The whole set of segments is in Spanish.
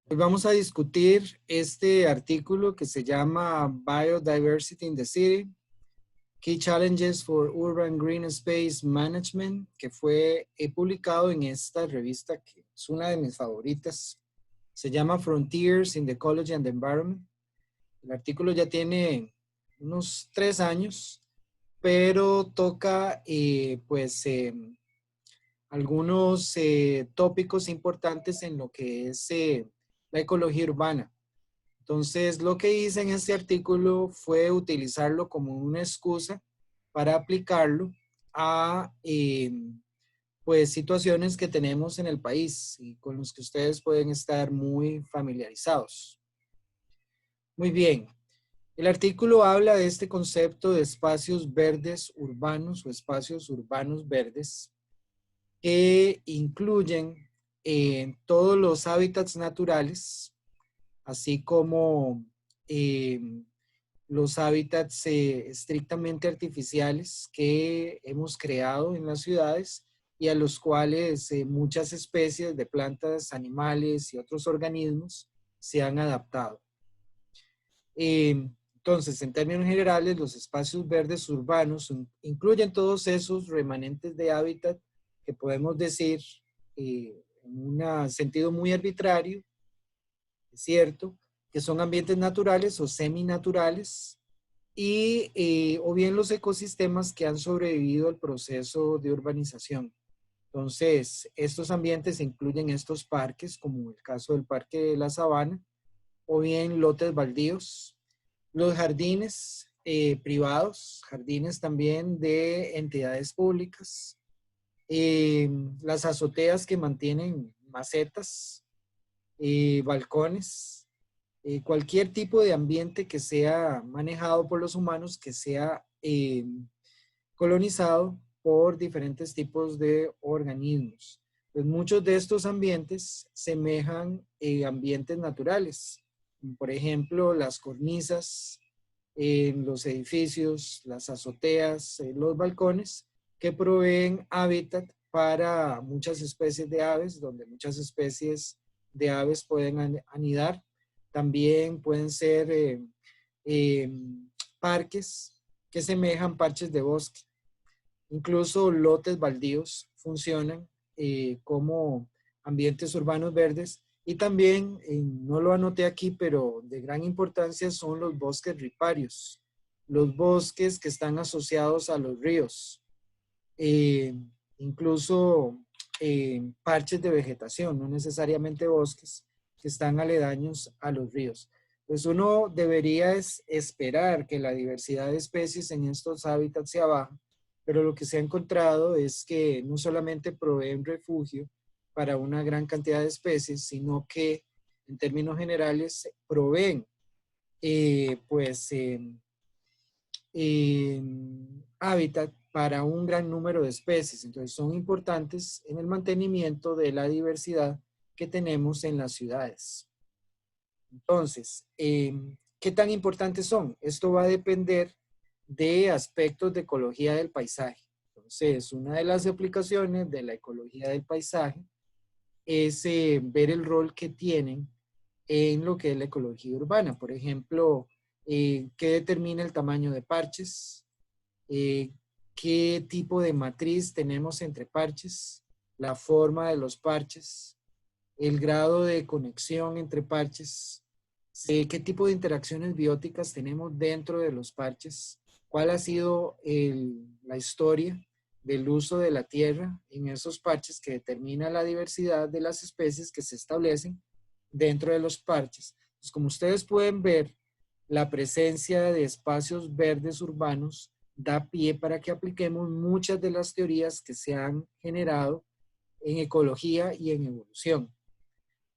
Hoy vamos a discutir este artículo que se llama Biodiversity in the City, Key Challenges for Urban Green Space Management, que fue publicado en esta revista que es una de mis favoritas. Se llama Frontiers in the Ecology and the Environment. El artículo ya tiene unos 3 años, pero toca algunos tópicos importantes en lo que es la ecología urbana. Entonces, lo que hice en este artículo fue utilizarlo como una excusa para aplicarlo a pues situaciones que tenemos en el país y con los que ustedes pueden estar muy familiarizados. Muy bien. El artículo habla de este concepto de espacios verdes urbanos o espacios urbanos verdes que incluyen todos los hábitats naturales, así como los hábitats estrictamente artificiales que hemos creado en las ciudades y a los cuales muchas especies de plantas, animales y otros organismos se han adaptado. Entonces, en términos generales, los espacios verdes urbanos incluyen todos esos remanentes de hábitat que podemos decir en un sentido muy arbitrario, es cierto, que son ambientes naturales o seminaturales y o bien los ecosistemas que han sobrevivido al proceso de urbanización. Entonces, estos ambientes incluyen estos parques, como el caso del Parque de la Sabana, o bien lotes baldíos, los jardines privados, jardines también de entidades públicas, las azoteas que mantienen macetas, balcones, cualquier tipo de ambiente que sea manejado por los humanos, que sea colonizado por diferentes tipos de organismos. Pues muchos de estos ambientes semejan ambientes naturales, por ejemplo, las cornisas en los edificios, las azoteas, los balcones, que proveen hábitat para muchas especies de aves, donde muchas especies de aves pueden anidar. También pueden ser eh, parques que semejan parches de bosque. Incluso lotes baldíos funcionan como ambientes urbanos verdes y también, no lo anoté aquí, pero de gran importancia son los bosques riparios, los bosques que están asociados a los ríos, eh, incluso parches de vegetación, no necesariamente bosques, que están aledaños a los ríos. Pues uno debería esperar que la diversidad de especies en estos hábitats sea baja, pero lo que se ha encontrado es que no solamente proveen refugio para una gran cantidad de especies, sino que en términos generales proveen hábitat para un gran número de especies. Entonces son importantes en el mantenimiento de la diversidad que tenemos en las ciudades. Entonces, ¿qué tan importantes son? Esto va a depender de aspectos de ecología del paisaje. Entonces, una de las aplicaciones de la ecología del paisaje es ver el rol que tienen en lo que es la ecología urbana. Por ejemplo, ¿qué determina el tamaño de parches? ¿Qué tipo de matriz tenemos entre parches? La forma de los parches, el grado de conexión entre parches, qué tipo de interacciones bióticas tenemos dentro de los parches, cuál ha sido la historia del uso de la tierra en esos parches que determina la diversidad de las especies que se establecen dentro de los parches. Pues como ustedes pueden ver, la presencia de espacios verdes urbanos da pie para que apliquemos muchas de las teorías que se han generado en ecología y en evolución.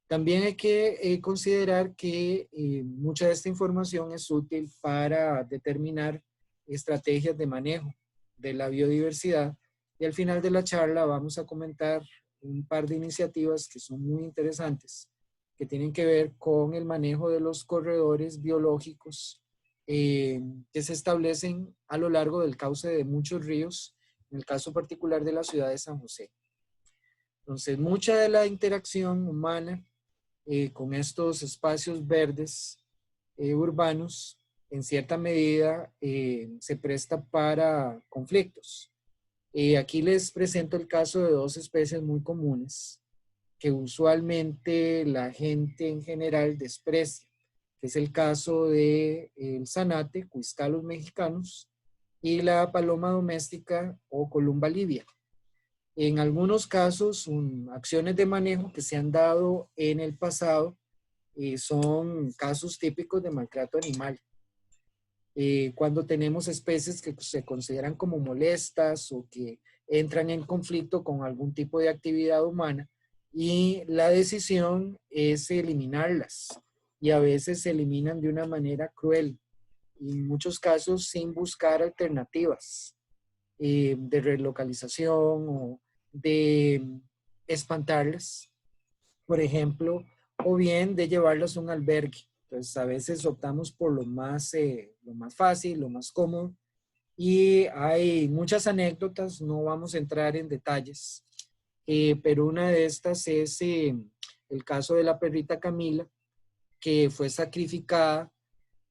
También hay que considerar que mucha de esta información es útil para determinar estrategias de manejo de la biodiversidad y al final de la charla vamos a comentar un par de iniciativas que son muy interesantes, que tienen que ver con el manejo de los corredores biológicos que se establecen a lo largo del cauce de muchos ríos, en el caso particular de la ciudad de San José. Entonces, mucha de la interacción humana con estos espacios verdes urbanos, en cierta medida se presta para conflictos. Aquí les presento el caso de dos especies muy comunes que usualmente la gente en general desprecia, que es el caso del zanate, Cuiscalus mexicanus, y la paloma doméstica o Columba livia. En algunos casos, acciones de manejo que se han dado en el pasado son casos típicos de maltrato animal. Cuando tenemos especies que se consideran como molestas o que entran en conflicto con algún tipo de actividad humana, y la decisión es eliminarlas, y a veces se eliminan de una manera cruel, y en muchos casos sin buscar alternativas de relocalización o de espantarlas, por ejemplo, o bien de llevarlas a un albergue. Entonces, a veces optamos por lo más fácil, lo más cómodo, y hay muchas anécdotas, no vamos a entrar en detalles, pero una de estas es el caso de la perrita Camila, que fue sacrificada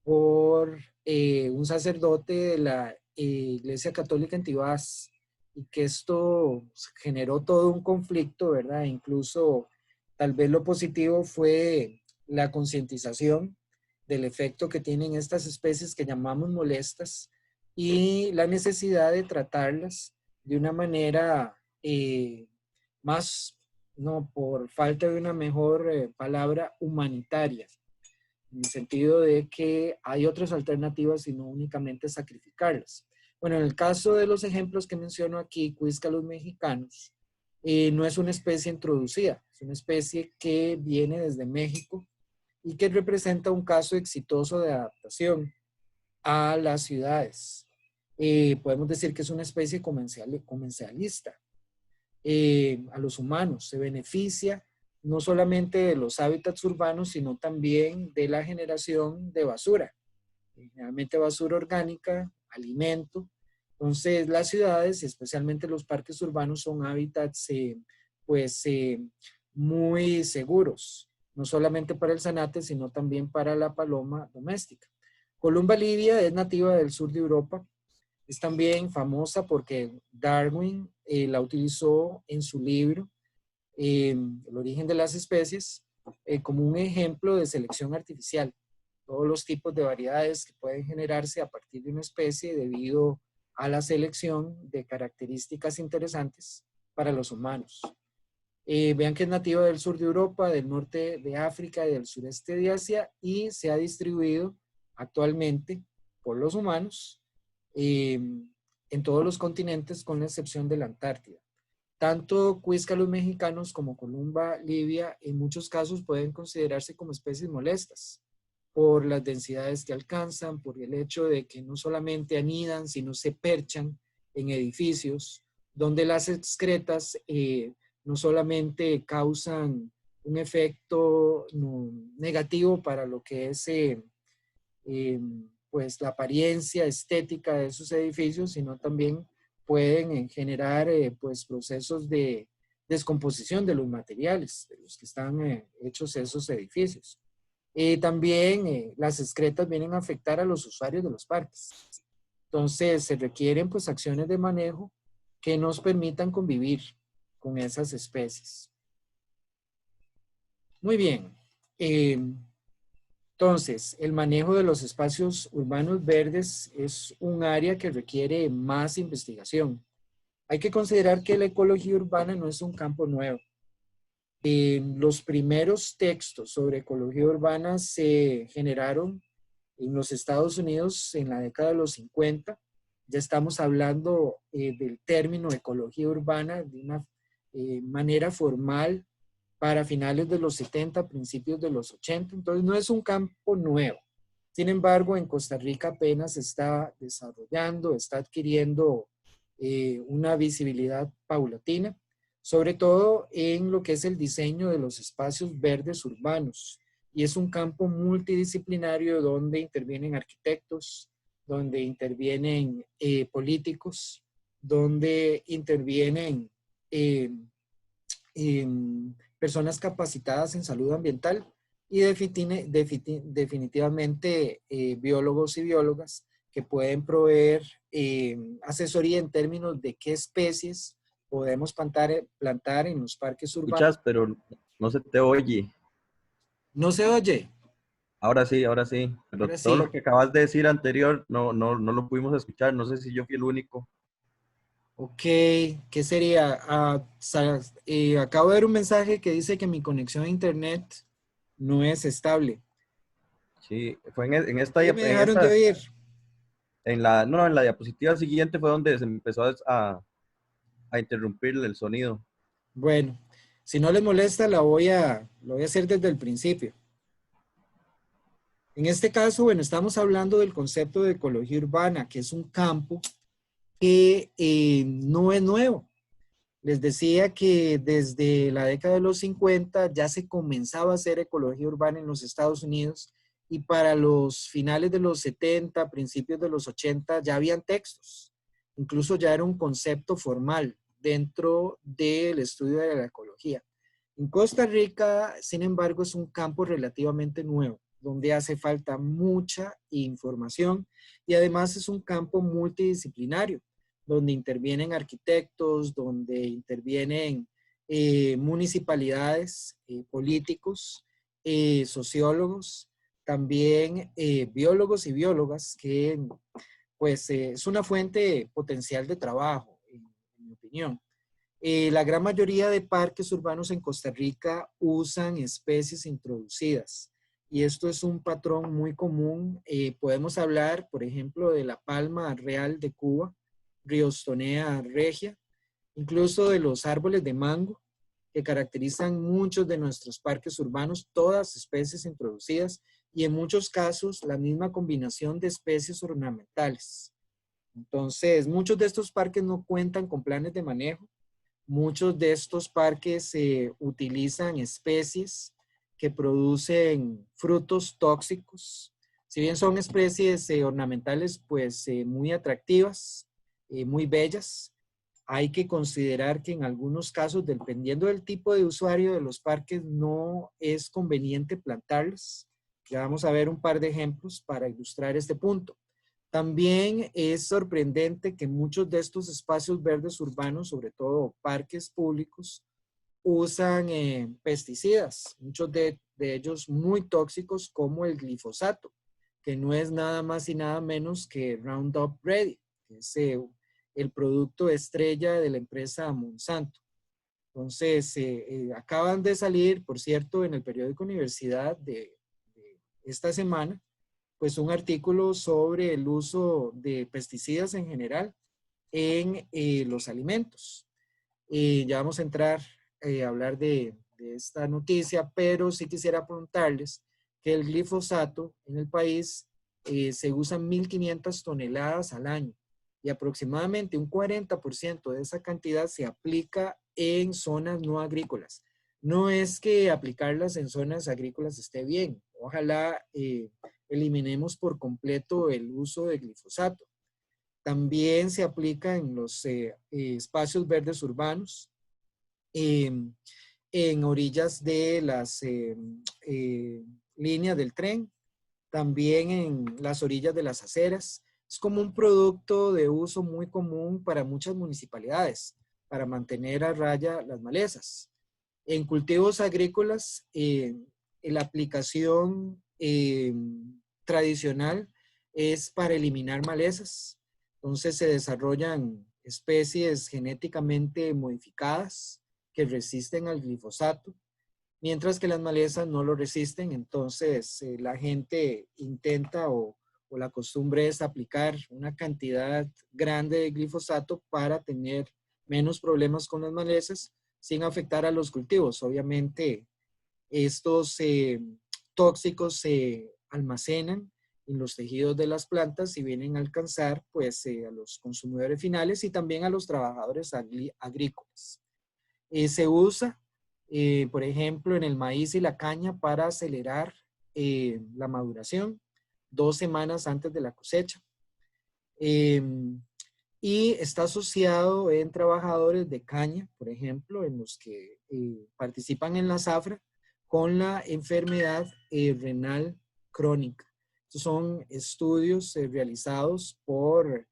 por un sacerdote de la Iglesia Católica en Tibás, y que esto generó todo un conflicto, ¿verdad? Incluso tal vez lo positivo fue la concientización del efecto que tienen estas especies que llamamos molestas y la necesidad de tratarlas de una manera más, no, por falta de una mejor palabra, humanitaria, en el sentido de que hay otras alternativas y no únicamente sacrificarlas. Bueno, en el caso de los ejemplos que menciono aquí, Cuiscalus mexicanus, no es una especie introducida, es una especie que viene desde México y que representa un caso exitoso de adaptación a las ciudades. Podemos decir que es una especie comencialista a los humanos, se beneficia no solamente de los hábitats urbanos, sino también de la generación de basura, generalmente basura orgánica, alimento. Entonces, las ciudades, especialmente los parques urbanos, son hábitats muy seguros, no solamente para el zanate, sino también para la paloma doméstica. Columba livia es nativa del sur de Europa. Es también famosa porque Darwin la utilizó en su libro El origen de las especies como un ejemplo de selección artificial. Todos los tipos de variedades que pueden generarse a partir de una especie debido a la selección de características interesantes para los humanos. Vean que es nativa del sur de Europa, del norte de África y del sureste de Asia, y se ha distribuido actualmente por los humanos en todos los continentes con la excepción de la Antártida. Tanto Cuiscalus mexicanus como Columba livia en muchos casos pueden considerarse como especies molestas por las densidades que alcanzan, por el hecho de que no solamente anidan, sino se perchan en edificios donde las excretas no solamente causan un efecto negativo para lo que es pues la apariencia estética de esos edificios, sino también pueden generar pues procesos de descomposición de los materiales de los que están hechos esos edificios. También las excretas vienen a afectar a los usuarios de los parques. Entonces se requieren pues acciones de manejo que nos permitan convivir con esas especies. Muy bien. Entonces, el manejo de los espacios urbanos verdes es un área que requiere más investigación. Hay que considerar que la ecología urbana no es un campo nuevo. Los primeros textos sobre ecología urbana se generaron en los Estados Unidos en la década de los 50. Ya estamos hablando del término ecología urbana de una manera formal para finales de los 70, principios de los 80. Entonces no es un campo nuevo. Sin embargo, en Costa Rica apenas se está desarrollando, está adquiriendo una visibilidad paulatina, sobre todo en lo que es el diseño de los espacios verdes urbanos. Y es un campo multidisciplinario donde intervienen arquitectos, donde intervienen políticos, donde intervienen personas capacitadas en salud ambiental y definitivamente biólogos y biólogas que pueden proveer asesoría en términos de qué especies podemos plantar en los parques urbanos. Escuchas, pero no se te oye. No se oye, Ahora sí. Pero ahora todo lo sí. que acabas de decir anterior no lo pudimos escuchar. No sé si yo fui el único. Ok, ¿qué sería? Acabo de ver un mensaje que dice que mi conexión a internet no es estable. Sí, fue en esta, ¿Qué me dejaron de oír? en la diapositiva siguiente fue donde se empezó a interrumpir el sonido. Bueno, si no les molesta, lo voy a hacer desde el principio. En este caso, bueno, estamos hablando del concepto de ecología urbana, que es un campo que no es nuevo. Les decía que desde la década de los 50 ya se comenzaba a hacer ecología urbana en los Estados Unidos y para los finales de los 70, principios de los 80 ya habían textos. Incluso ya era un concepto formal dentro del estudio de la ecología. En Costa Rica, sin embargo, es un campo relativamente nuevo, donde hace falta mucha información y además es un campo multidisciplinario donde intervienen arquitectos, donde intervienen municipalidades, políticos, sociólogos, también biólogos y biólogas, que pues es una fuente potencial de trabajo, en mi opinión. La gran mayoría de parques urbanos en Costa Rica usan especies introducidas y esto es un patrón muy común. Podemos hablar, por ejemplo, de la palma real de Cuba, Riostonea regia, incluso de los árboles de mango que caracterizan muchos de nuestros parques urbanos, todas especies introducidas y en muchos casos la misma combinación de especies ornamentales. Entonces, muchos de estos parques no cuentan con planes de manejo. Muchos de estos parques utilizan especies que producen frutos tóxicos. Si bien son especies ornamentales, pues muy atractivas, muy bellas, hay que considerar que en algunos casos, dependiendo del tipo de usuario de los parques, no es conveniente plantarlas. Ya vamos a ver un par de ejemplos para ilustrar este punto. También es sorprendente que muchos de estos espacios verdes urbanos, sobre todo parques públicos, usan pesticidas, muchos de ellos muy tóxicos como el glifosato, que no es nada más y nada menos que Roundup Ready, que es el producto estrella de la empresa Monsanto. Entonces, acaban de salir, por cierto, en el periódico Universidad de esta semana, pues un artículo sobre el uso de pesticidas en general en los alimentos. Ya vamos a entrar a hablar de esta noticia, pero sí quisiera preguntarles que el glifosato en el país se usan 1.500 toneladas al año y aproximadamente un 40% de esa cantidad se aplica en zonas no agrícolas. No es que aplicarlas en zonas agrícolas esté bien. Ojalá eliminemos por completo el uso de glifosato. También se aplica en los espacios verdes urbanos, eh, en orillas de las líneas del tren, también en las orillas de las aceras. Es como un producto de uso muy común para muchas municipalidades, para mantener a raya las malezas. En cultivos agrícolas, la aplicación tradicional es para eliminar malezas. Entonces se desarrollan especies genéticamente modificadas que resisten al glifosato, mientras que las malezas no lo resisten. Entonces la gente intenta o la costumbre es aplicar una cantidad grande de glifosato para tener menos problemas con las malezas sin afectar a los cultivos. Obviamente, estos tóxicos se almacenan en los tejidos de las plantas y vienen a alcanzar pues a los consumidores finales y también a los trabajadores agrícolas. Se usa, por ejemplo, en el maíz y la caña para acelerar la maduración 2 semanas antes de la cosecha. y está asociado en trabajadores de caña, por ejemplo, en los que participan en la zafra, con la enfermedad renal crónica. Estos son estudios realizados por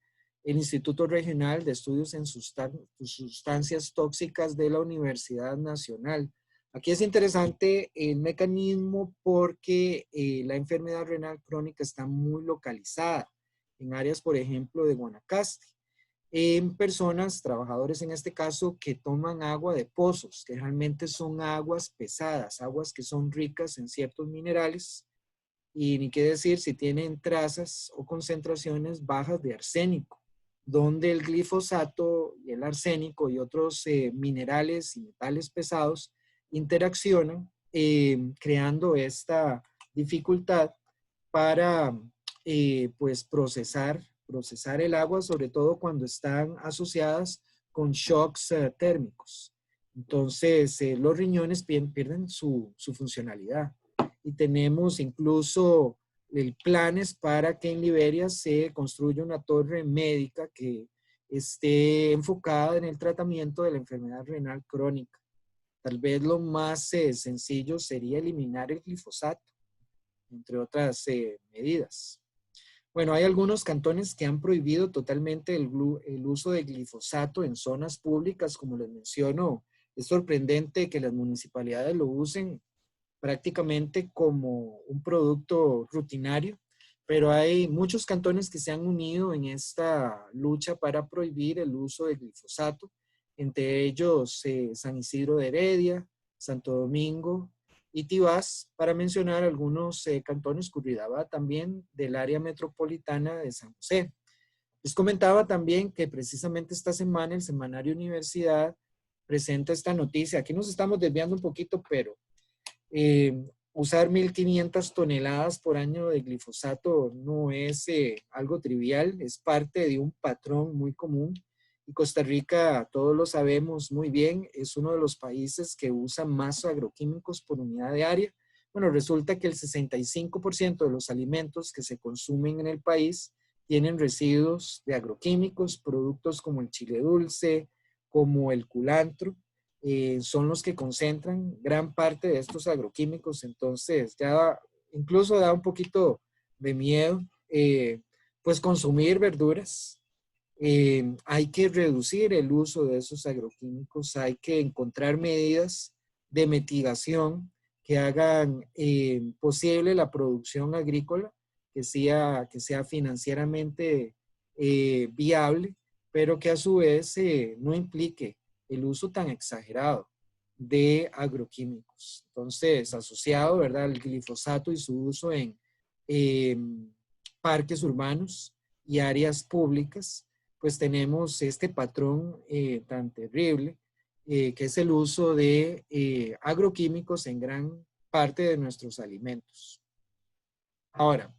el Instituto Regional de Estudios en Sustancias Tóxicas de la Universidad Nacional. Aquí es interesante el mecanismo porque la enfermedad renal crónica está muy localizada en áreas, por ejemplo, de Guanacaste, en personas, trabajadores en este caso, que toman agua de pozos, que realmente son aguas pesadas, aguas que son ricas en ciertos minerales, y ni qué decir si tienen trazas o concentraciones bajas de arsénico, donde el glifosato y el arsénico y otros minerales y metales pesados interaccionan, creando esta dificultad para pues procesar el agua, sobre todo cuando están asociadas con shocks térmicos. Entonces, los riñones pierden su funcionalidad. Y tenemos incluso planes para que en Liberia se construya una torre médica que esté enfocada en el tratamiento de la enfermedad renal crónica. Tal vez lo más sencillo sería eliminar el glifosato, entre otras medidas. Bueno, hay algunos cantones que han prohibido totalmente el uso de glifosato en zonas públicas, como les menciono. Es sorprendente que las municipalidades lo usen prácticamente como un producto rutinario, pero hay muchos cantones que se han unido en esta lucha para prohibir el uso de glifosato, entre ellos San Isidro de Heredia, Santo Domingo y Tibás, para mencionar algunos cantones, Curridabat también del área metropolitana de San José. Les comentaba también que precisamente esta semana el semanario Universidad presenta esta noticia. Aquí nos estamos desviando un poquito, pero usar 1.500 toneladas por año de glifosato no es algo trivial, es parte de un patrón muy común. Y Costa Rica, todos lo sabemos muy bien, es uno de los países que usa más agroquímicos por unidad de área. Bueno, resulta que el 65% de los alimentos que se consumen en el país tienen residuos de agroquímicos, productos como el chile dulce, como el culantro, son los que concentran gran parte de estos agroquímicos. Entonces, ya incluso da un poquito de miedo, pues consumir verduras. Hay que reducir el uso de esos agroquímicos, hay que encontrar medidas de mitigación que hagan posible la producción agrícola, que sea financieramente viable, pero que a su vez no implique el uso tan exagerado de agroquímicos. Entonces, asociado, ¿verdad?, al glifosato y su uso en eh, parques urbanos y áreas públicas, pues tenemos este patrón tan terrible, que es el uso de agroquímicos en gran parte de nuestros alimentos. Ahora,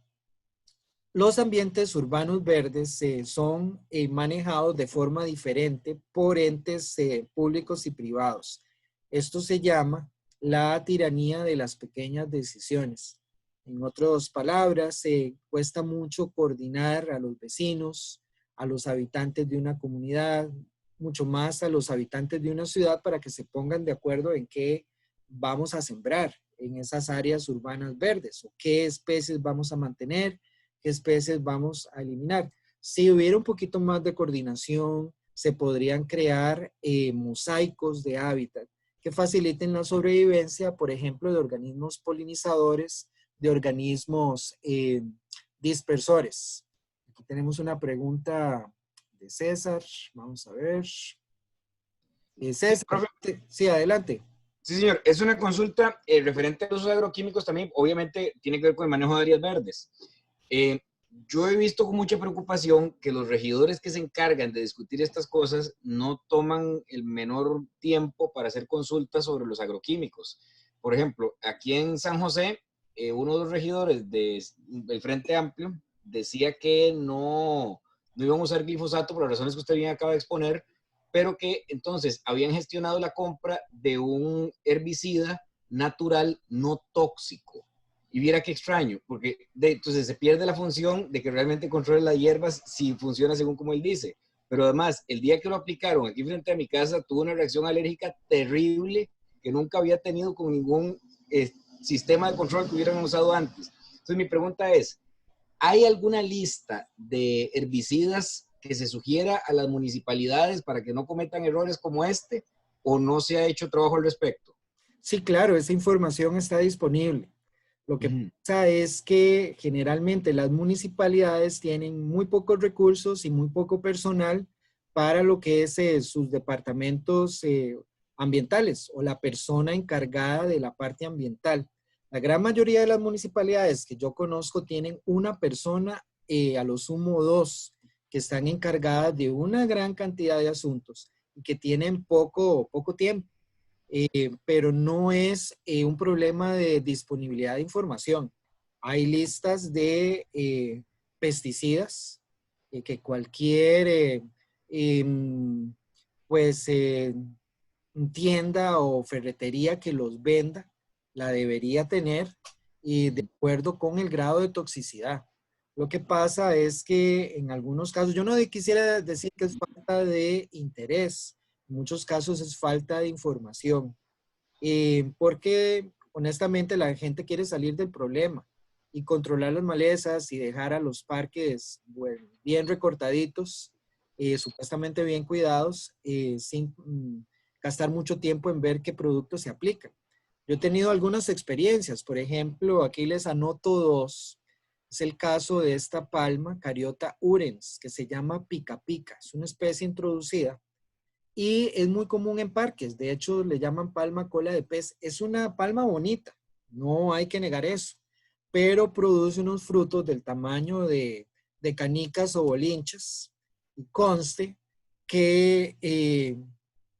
los ambientes urbanos verdes son manejados de forma diferente por entes públicos y privados. Esto se llama la tiranía de las pequeñas decisiones. En otras palabras, cuesta mucho coordinar a los vecinos, a los habitantes de una comunidad, mucho más a los habitantes de una ciudad para que se pongan de acuerdo en qué vamos a sembrar en esas áreas urbanas verdes o qué especies vamos a mantener, qué especies vamos a eliminar. Si hubiera un poquito más de coordinación, se podrían crear mosaicos de hábitat que faciliten la sobrevivencia, por ejemplo, de organismos polinizadores, de organismos dispersores. Aquí tenemos una pregunta de César. Vamos a ver. Sí, César, profe. sí, adelante. Sí, señor. Es una consulta referente a los usos agroquímicos también. Obviamente tiene que ver con el manejo de áreas verdes. Yo he visto con mucha preocupación que los regidores que se encargan de discutir estas cosas no toman el menor tiempo para hacer consultas sobre los agroquímicos. Por ejemplo, aquí en San José, uno de los regidores del Frente Amplio decía que no iban a usar glifosato por las razones que usted bien acaba de exponer, pero que entonces habían gestionado la compra de un herbicida natural no tóxico. Y viera qué extraño, porque entonces se pierde la función de que realmente controle las hierbas si funciona según como él dice. pero además, el día que lo aplicaron aquí frente a mi casa, tuve una reacción alérgica terrible que nunca había tenido con ningún sistema de control que hubieran usado antes. Entonces, mi pregunta es, ¿hay alguna lista de herbicidas que se sugiera a las municipalidades para que no cometan errores como este, o no se ha hecho trabajo al respecto? Sí, claro, esa información está disponible. Lo que pasa es que generalmente las municipalidades tienen muy pocos recursos y muy poco personal para lo que es sus departamentos ambientales o la persona encargada de la parte ambiental. La gran mayoría de las municipalidades que yo conozco tienen una persona, a lo sumo dos, que están encargadas de una gran cantidad de asuntos y que tienen poco tiempo. Pero no es un problema de disponibilidad de información. Hay listas de pesticidas que cualquier pues tienda o ferretería que los venda la debería tener y de acuerdo con el grado de toxicidad. Lo que pasa es que en algunos casos, yo no quisiera decir que es falta de interés, en muchos casos es falta de información, porque honestamente la gente quiere salir del problema y controlar las malezas y dejar a los parques bueno, bien recortaditos, supuestamente bien cuidados, sin gastar mucho tiempo en ver qué productos se aplican. Yo he tenido algunas experiencias, por ejemplo, aquí les anoto dos. Es el caso de esta palma, Cariota urens, que se llama pica pica. Es una especie introducida y es muy común en parques. De hecho, le llaman palma cola de pez. Es una palma bonita, no hay que negar eso, pero produce unos frutos del tamaño de canicas o bolinchas. Y conste que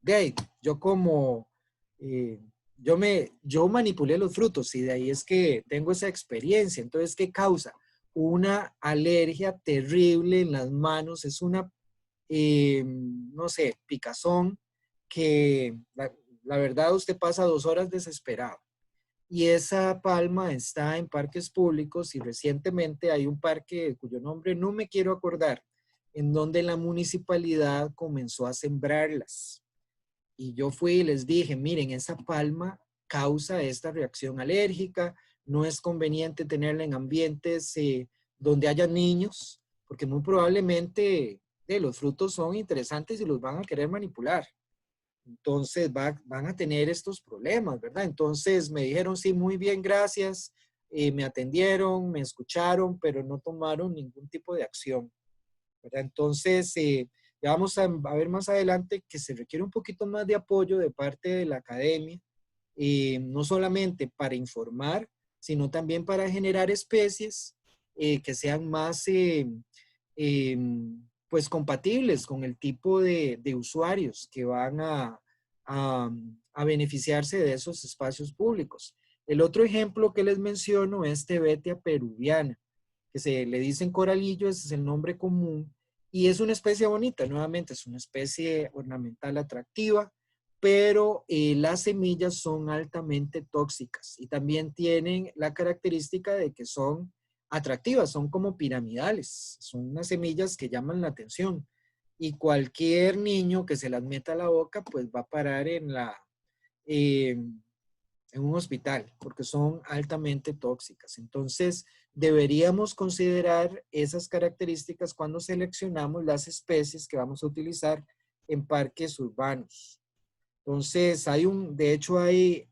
de ahí, yo como, yo manipulé los frutos y de ahí es que tengo esa experiencia. Entonces, ¿qué causa? Una alergia terrible en las manos, es una no sé, picazón, que la verdad usted pasa 2 horas desesperado. Y esa palma está en parques públicos y recientemente hay un parque cuyo nombre no me quiero acordar, en donde la municipalidad comenzó a sembrarlas. Y yo fui y les dije, miren, esa palma causa esta reacción alérgica, no es conveniente tenerla en ambientes donde haya niños, porque muy probablemente los frutos son interesantes y los van a querer manipular. Entonces van a tener estos problemas, ¿verdad? Entonces me dijeron, sí, muy bien, gracias. Me atendieron, me escucharon, pero no tomaron ningún tipo de acción, ¿verdad? Entonces, ya vamos a ver más adelante que se requiere un poquito más de apoyo de parte de la academia, no solamente para informar, sino también para generar especies que sean más eh, pues compatibles con el tipo de usuarios que van a beneficiarse de esos espacios públicos. El otro ejemplo que les menciono es Tebetia peruviana, que se le dicen coralillo, ese es el nombre común, y es una especie bonita, nuevamente es una especie ornamental atractiva, pero las semillas son altamente tóxicas y también tienen la característica de que son atractivas, son como piramidales, son unas semillas que llaman la atención y cualquier niño que se las meta a la boca pues va a parar en un hospital porque son altamente tóxicas. Entonces deberíamos considerar esas características cuando seleccionamos las especies que vamos a utilizar en parques urbanos. Entonces, de hecho hay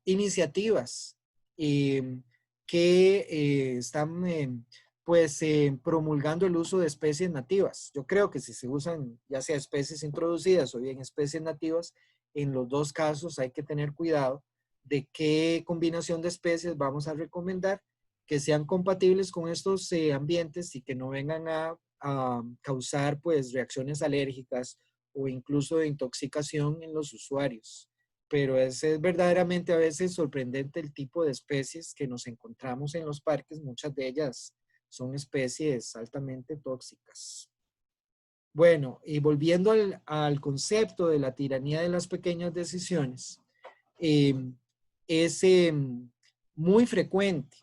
iniciativas que están pues promulgando el uso de especies nativas. Yo creo que si se usan ya sea especies introducidas o bien especies nativas, en los dos casos hay que tener cuidado de qué combinación de especies vamos a recomendar que sean compatibles con estos ambientes y que no vengan a causar pues reacciones alérgicas o incluso de intoxicación en los usuarios. Pero es verdaderamente a veces sorprendente el tipo de especies que nos encontramos en los parques. Muchas de ellas son especies altamente tóxicas. Bueno, y volviendo al concepto de la tiranía de las pequeñas decisiones, es muy frecuente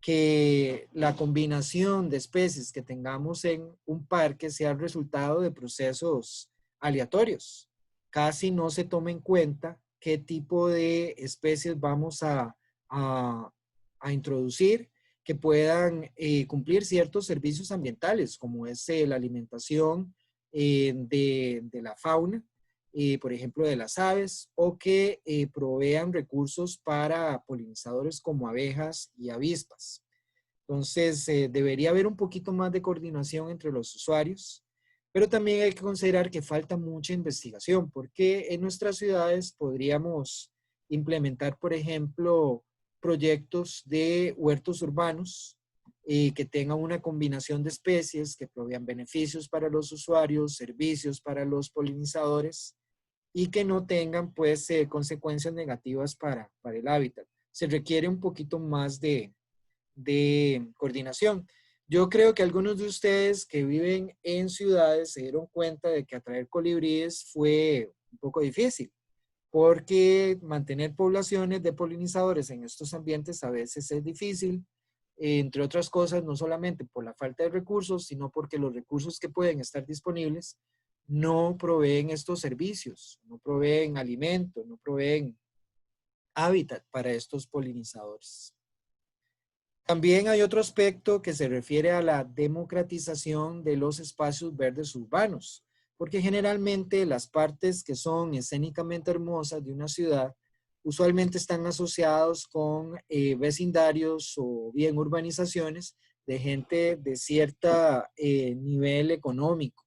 que la combinación de especies que tengamos en un parque sea el resultado de procesos aleatorios. Casi no se toma en cuenta qué tipo de especies vamos a introducir que puedan cumplir ciertos servicios ambientales, como es la alimentación de la fauna, por ejemplo, de las aves, o que provean recursos para polinizadores como abejas y avispas. Entonces, debería haber un poquito más de coordinación entre los usuarios, pero también hay que considerar que falta mucha investigación, porque en nuestras ciudades podríamos implementar, por ejemplo, proyectos de huertos urbanos que tengan una combinación de especies que provean beneficios para los usuarios, servicios para los polinizadores y que no tengan pues consecuencias negativas para el hábitat. Se requiere un poquito más de coordinación. Yo creo que algunos de ustedes que viven en ciudades se dieron cuenta de que atraer colibríes fue un poco difícil, porque mantener poblaciones de polinizadores en estos ambientes a veces es difícil, entre otras cosas, no solamente por la falta de recursos, sino porque los recursos que pueden estar disponibles no proveen estos servicios, no proveen alimento, no proveen hábitat para estos polinizadores. También hay otro aspecto que se refiere a la democratización de los espacios verdes urbanos, porque generalmente las partes que son escénicamente hermosas de una ciudad usualmente están asociados con vecindarios o bien urbanizaciones de gente de cierto nivel económico.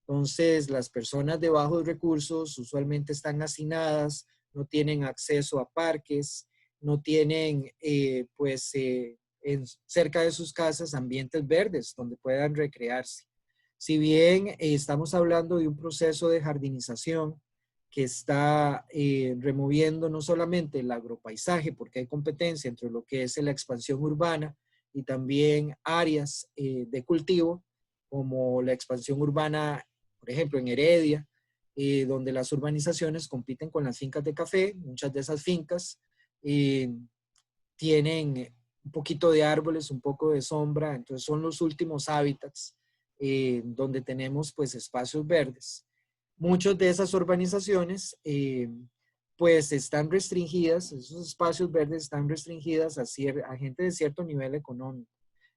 Entonces, las personas de bajos recursos usualmente están hacinadas, no tienen acceso a parques, no tienen cerca de sus casas ambientes verdes donde puedan recrearse. Si bien estamos hablando de un proceso de jardinización que está removiendo no solamente el agropaisaje, porque hay competencia entre lo que es la expansión urbana y también áreas de cultivo, como la expansión urbana, por ejemplo, en Heredia, donde las urbanizaciones compiten con las fincas de café. Muchas de esas fincas tienen un poquito de árboles, un poco de sombra, entonces son los últimos hábitats donde tenemos pues espacios verdes. Muchas de esas urbanizaciones pues están restringidas, esos espacios verdes están restringidas a gente de cierto nivel económico.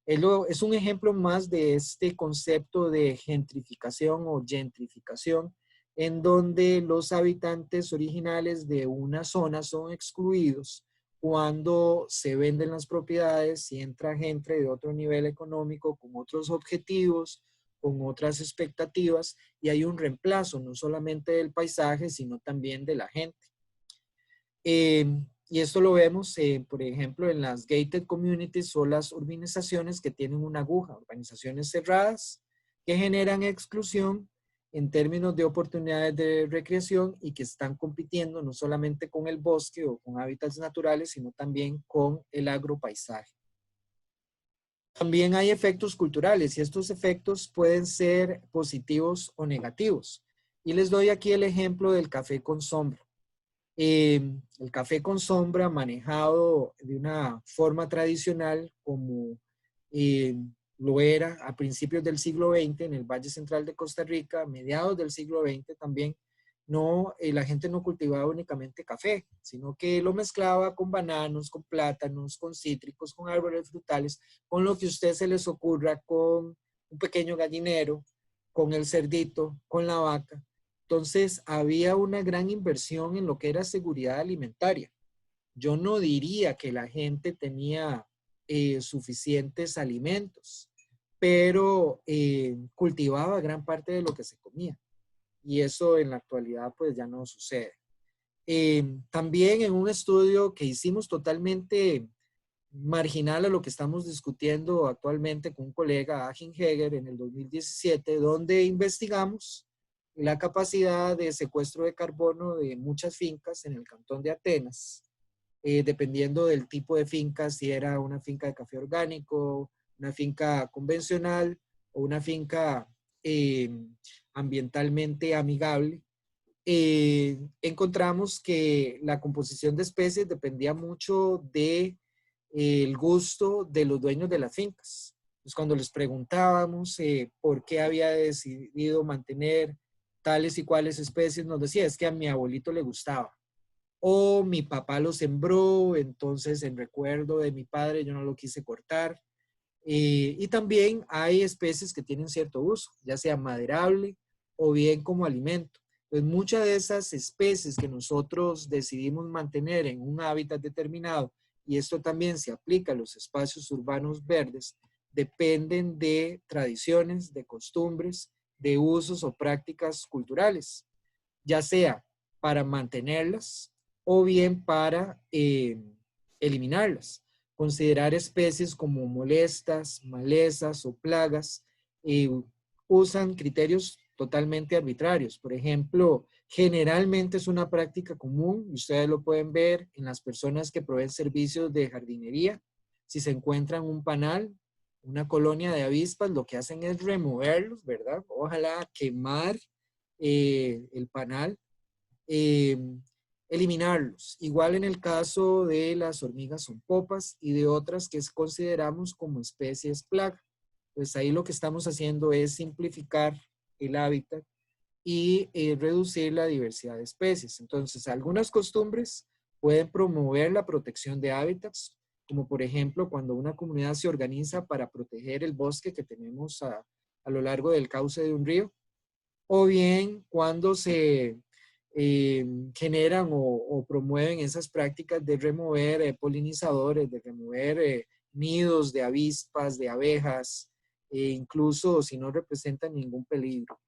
Es un ejemplo más de este concepto de gentrificación o gentrificación, en donde los habitantes originales de una zona son excluidos cuando se venden las propiedades y entra gente de otro nivel económico con otros objetivos, con otras expectativas, y hay un reemplazo no solamente del paisaje, sino también de la gente. Y esto lo vemos, por ejemplo, en las gated communities o las urbanizaciones que tienen una aguja, urbanizaciones cerradas que generan exclusión en términos de oportunidades de recreación y que están compitiendo no solamente con el bosque o con hábitats naturales, sino también con el agropaisaje. También hay efectos culturales y estos efectos pueden ser positivos o negativos. Y les doy aquí el ejemplo del café con sombra. El café con sombra manejado de una forma tradicional como lo era a principios del siglo XX en el Valle Central de Costa Rica, a mediados del siglo XX también, la gente no cultivaba únicamente café, sino que lo mezclaba con bananos, con plátanos, con cítricos, con árboles frutales, con lo que a usted se les ocurra, con un pequeño gallinero, con el cerdito, con la vaca. Entonces, había una gran inversión en lo que era seguridad alimentaria. Yo no diría que la gente tenía suficientes alimentos, pero cultivaba gran parte de lo que se comía. Y eso en la actualidad pues ya no sucede. También en un estudio que hicimos totalmente marginal a lo que estamos discutiendo actualmente con un colega, Achim Heger, en el 2017, donde investigamos la capacidad de secuestro de carbono de muchas fincas en el cantón de Atenas, dependiendo del tipo de finca, si era una finca de café orgánico, una finca convencional o una finca ambientalmente amigable. Encontramos que la composición de especies dependía mucho de el gusto de los dueños de las fincas. Pues cuando les preguntábamos por qué había decidido mantener tales y cuales especies, nos decía, es que a mi abuelito le gustaba. O mi papá lo sembró, entonces en recuerdo de mi padre yo no lo quise cortar. Y también hay especies que tienen cierto uso, ya sea maderable o bien como alimento. Pues muchas de esas especies que nosotros decidimos mantener en un hábitat determinado, y esto también se aplica a los espacios urbanos verdes, dependen de tradiciones, de costumbres, de usos o prácticas culturales, ya sea para mantenerlas o bien para eliminarlas. Considerar especies como molestas, malezas o plagas usan criterios totalmente arbitrarios. Por ejemplo, generalmente es una práctica común, y ustedes lo pueden ver en las personas que proveen servicios de jardinería. Si se encuentran un panal, una colonia de avispas, lo que hacen es removerlos, ¿verdad? Ojalá quemar el panal, eh, eliminarlos. Igual en el caso de las hormigas sonpopas y de otras que consideramos como especies plaga. Pues ahí lo que estamos haciendo es simplificar el hábitat y reducir la diversidad de especies. Entonces, algunas costumbres pueden promover la protección de hábitats, como por ejemplo cuando una comunidad se organiza para proteger el bosque que tenemos a lo largo del cauce de un río, o bien cuando se generan o promueven esas prácticas de remover polinizadores, de remover nidos de avispas, de abejas, incluso si no representan ningún peligro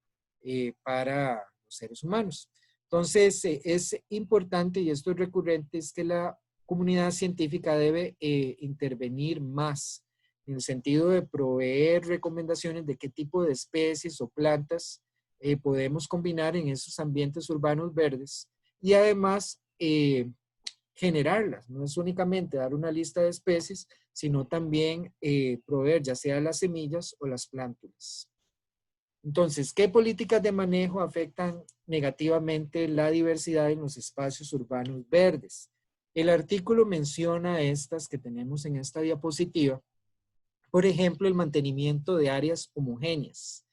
para los seres humanos. Entonces, es importante, y esto es recurrente, es que la comunidad científica debe intervenir más en el sentido de proveer recomendaciones de qué tipo de especies o plantas podemos combinar en esos ambientes urbanos verdes y además generarlas. No es únicamente dar una lista de especies, sino también proveer ya sea las semillas o las plántulas. Entonces, ¿qué políticas de manejo afectan negativamente la diversidad en los espacios urbanos verdes? El artículo menciona estas que tenemos en esta diapositiva. Por ejemplo, el mantenimiento de áreas homogéneas.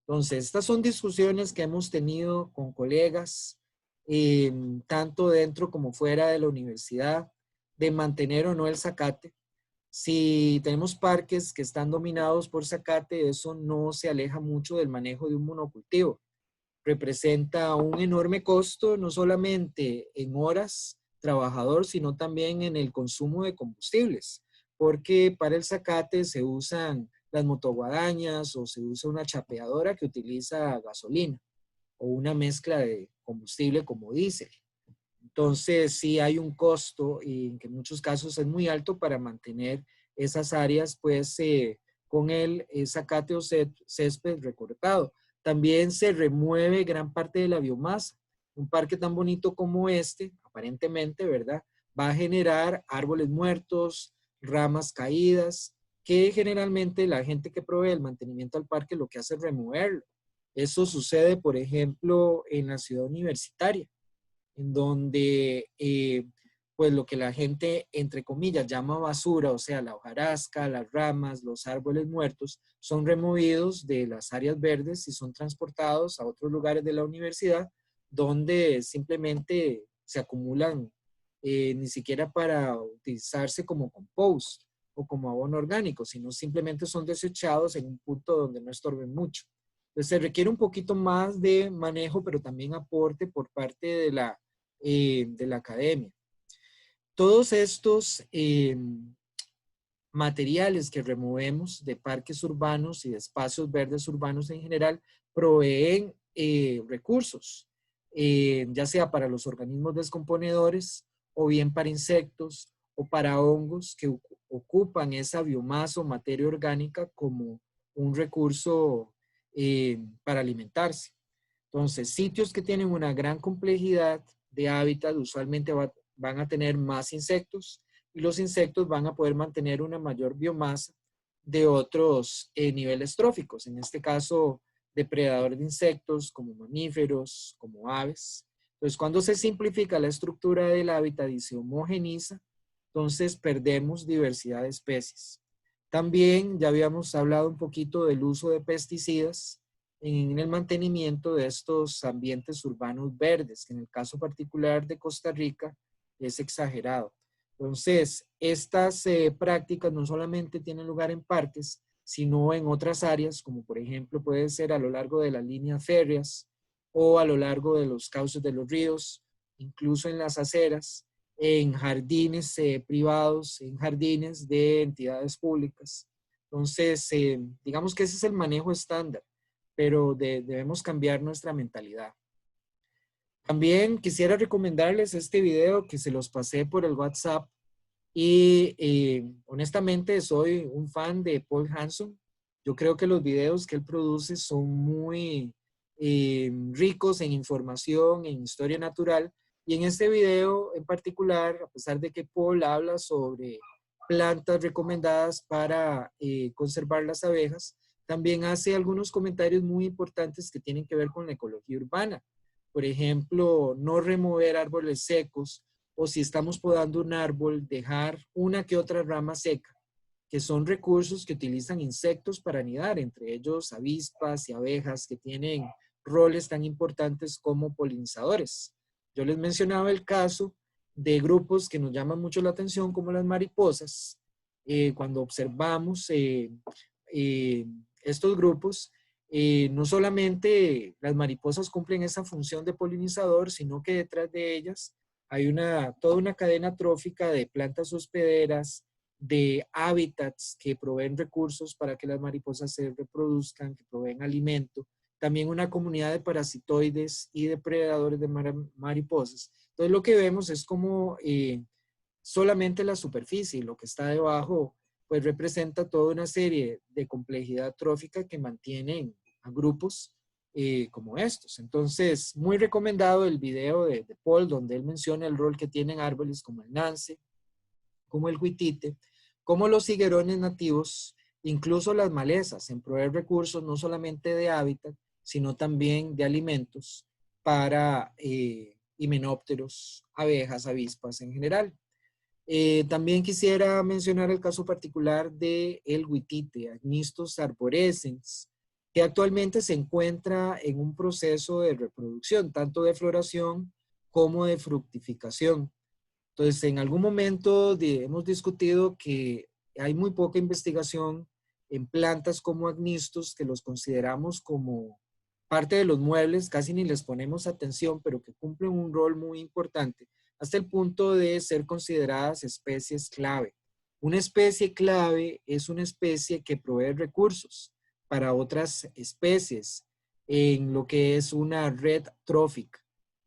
Entonces, estas son discusiones que hemos tenido con colegas, tanto dentro como fuera de la universidad, de mantener o no el zacate. Si tenemos parques que están dominados por zacate, eso no se aleja mucho del manejo de un monocultivo. Representa un enorme costo, no solamente en horas trabajador, sino también en el consumo de combustibles, porque para el zacate se usan las motoguadañas o se usa una chapeadora que utiliza gasolina o una mezcla de combustible como diésel. Entonces, sí hay un costo y que en muchos casos es muy alto para mantener esas áreas, pues, con el zacate o césped recortado. También se remueve gran parte de la biomasa. Un parque tan bonito como este, aparentemente, ¿verdad? Va a generar árboles muertos, ramas caídas, que generalmente la gente que provee el mantenimiento al parque lo que hace es removerlo. Eso sucede, por ejemplo, en la ciudad universitaria, en donde pues lo que la gente, entre comillas, llama basura, o sea, la hojarasca, las ramas, los árboles muertos, son removidos de las áreas verdes y son transportados a otros lugares de la universidad, donde simplemente se acumulan, ni siquiera para utilizarse como compost o como abono orgánico, sino simplemente son desechados en un punto donde no estorben mucho. Entonces se requiere un poquito más de manejo, pero también aporte por parte de la academia. Todos estos materiales que removemos de parques urbanos y de espacios verdes urbanos en general proveen recursos, ya sea para los organismos descomponedores o bien para insectos o para hongos que ocupan esa biomasa o materia orgánica como un recurso para alimentarse. Entonces, sitios que tienen una gran complejidad de hábitat usualmente van a tener más insectos y los insectos van a poder mantener una mayor biomasa de otros niveles tróficos, en este caso depredadores de insectos como mamíferos, como aves. Entonces, cuando se simplifica la estructura del hábitat y se homogeniza, entonces perdemos diversidad de especies. También ya habíamos hablado un poquito del uso de pesticidas en el mantenimiento de estos ambientes urbanos verdes, que en el caso particular de Costa Rica es exagerado. Entonces, estas prácticas no solamente tienen lugar en parques, sino en otras áreas, como por ejemplo puede ser a lo largo de las líneas férreas o a lo largo de los cauces de los ríos, incluso en las aceras, en jardines privados, en jardines de entidades públicas. Entonces, digamos que ese es el manejo estándar, pero debemos cambiar nuestra mentalidad. También quisiera recomendarles este video que se los pasé por el WhatsApp y honestamente soy un fan de Paul Hanson. Yo creo que los videos que él produce son muy ricos en información, en historia natural. Y en este video en particular, a pesar de que Paul habla sobre plantas recomendadas para conservar las abejas, también hace algunos comentarios muy importantes que tienen que ver con la ecología urbana. Por ejemplo, no remover árboles secos, o si estamos podando un árbol, dejar una que otra rama seca, que son recursos que utilizan insectos para anidar, entre ellos avispas y abejas que tienen roles tan importantes como polinizadores. Yo les mencionaba el caso de grupos que nos llaman mucho la atención, como las mariposas. Cuando observamos estos grupos, no solamente las mariposas cumplen esa función de polinizador, sino que detrás de ellas hay toda una cadena trófica de plantas hospederas, de hábitats que proveen recursos para que las mariposas se reproduzcan, que proveen alimento. También una comunidad de parasitoides y depredadores de mariposas. Entonces lo que vemos es como solamente la superficie, lo que está debajo, pues representa toda una serie de complejidad trófica que mantienen a grupos como estos. Entonces, muy recomendado el video de Paul, donde él menciona el rol que tienen árboles como el nance, como el huitite, como los higuerones nativos, incluso las malezas, en proveer recursos no solamente de hábitat, sino también de alimentos para himenópteros, abejas, avispas en general. También quisiera mencionar el caso particular del huitite, Agnistos arborescens, que actualmente se encuentra en un proceso de reproducción, tanto de floración como de fructificación. Entonces, en algún momento hemos discutido que hay muy poca investigación en plantas como agnistos, que los consideramos como parte de los muebles, casi ni les ponemos atención, pero que cumplen un rol muy importante, hasta el punto de ser consideradas especies clave. Una especie clave es una especie que provee recursos para otras especies en lo que es una red trófica.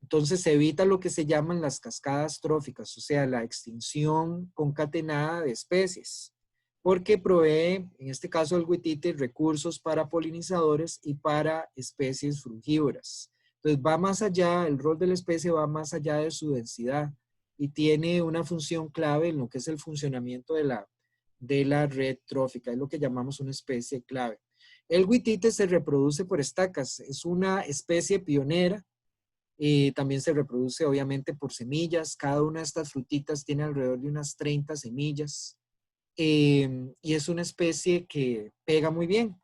Entonces se evita lo que se llaman las cascadas tróficas, o sea, la extinción concatenada de especies, porque provee, en este caso el huitite, recursos para polinizadores y para especies frugívoras. Entonces va más allá, el rol de la especie va más allá de su densidad y tiene una función clave en lo que es el funcionamiento de la red trófica, es lo que llamamos una especie clave. El huitite se reproduce por estacas, es una especie pionera. También se reproduce obviamente por semillas. Cada una de estas frutitas tiene alrededor de unas 30 semillas. Y es una especie que pega muy bien.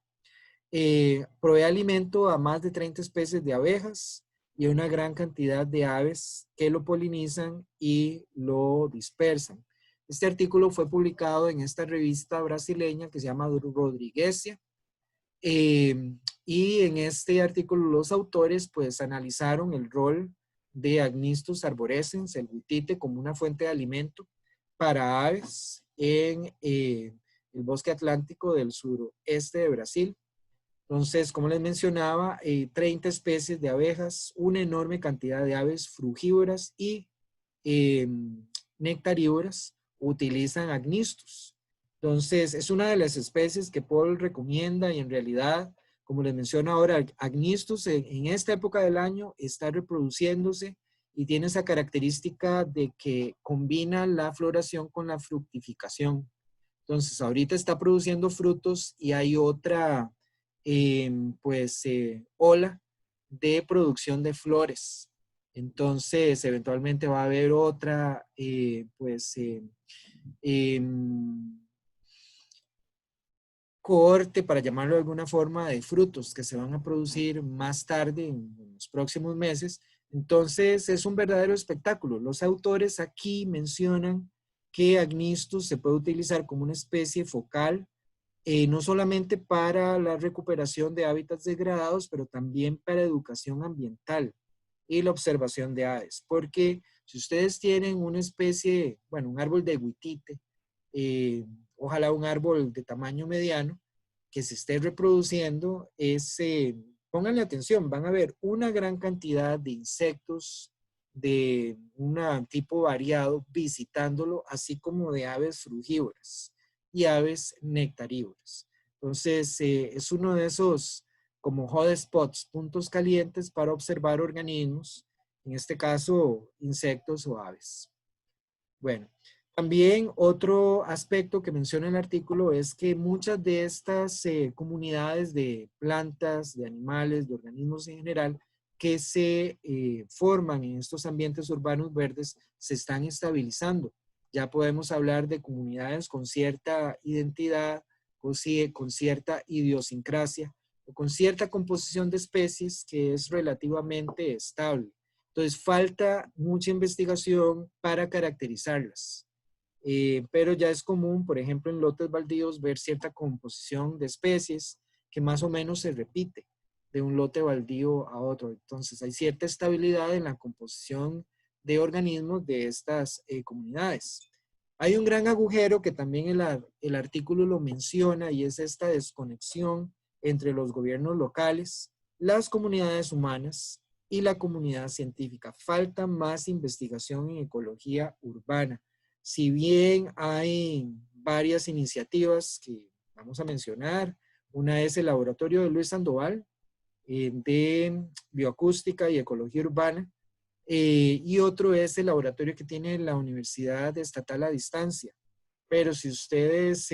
Provee alimento a más de 30 especies de abejas y una gran cantidad de aves que lo polinizan y lo dispersan. Este artículo fue publicado en esta revista brasileña que se llama Rodriguesia. Y en este artículo los autores pues analizaron el rol de Agnistos arborescens, el huitite, como una fuente de alimento para aves en el bosque atlántico del suroeste de Brasil. Entonces, como les mencionaba, 30 especies de abejas, una enorme cantidad de aves frugívoras y nectarívoras utilizan agnistos. Entonces, es una de las especies que Paul recomienda y en realidad, como les menciono ahora, agnistos en esta época del año está reproduciéndose y tiene esa característica de que combina la floración con la fructificación. Entonces, ahorita está produciendo frutos y hay otra, ola de producción de flores. Entonces, eventualmente va a haber otra, cohorte, para llamarlo de alguna forma, de frutos que se van a producir más tarde, en los próximos meses. Entonces, es un verdadero espectáculo. Los autores aquí mencionan que Agnistus se puede utilizar como una especie focal, no solamente para la recuperación de hábitats degradados, pero también para educación ambiental y la observación de aves. Porque si ustedes tienen una especie, bueno, un árbol de huitite, ojalá un árbol de tamaño mediano, que se esté reproduciendo, pónganle atención, van a ver una gran cantidad de insectos de un tipo variado visitándolo, así como de aves frugívoras y aves nectarívoras. Entonces, es uno de esos como hotspots, puntos calientes para observar organismos, en este caso insectos o aves. Bueno, también otro aspecto que menciona el artículo es que muchas de estas comunidades de plantas, de animales, de organismos en general, que se forman en estos ambientes urbanos verdes, se están estabilizando. Ya podemos hablar de comunidades con cierta identidad, con cierta idiosincrasia, o con cierta composición de especies que es relativamente estable. Entonces, falta mucha investigación para caracterizarlas. Pero ya es común, por ejemplo, en lotes baldíos, ver cierta composición de especies que más o menos se repite de un lote baldío a otro. Entonces, hay cierta estabilidad en la composición de organismos de estas comunidades. Hay un gran agujero que también el artículo lo menciona, y es esta desconexión entre los gobiernos locales, las comunidades humanas y la comunidad científica. Falta más investigación en ecología urbana. Si bien hay varias iniciativas que vamos a mencionar, una es el laboratorio de Luis Sandoval de bioacústica y ecología urbana, y otro es el laboratorio que tiene la Universidad Estatal a Distancia. Pero si ustedes,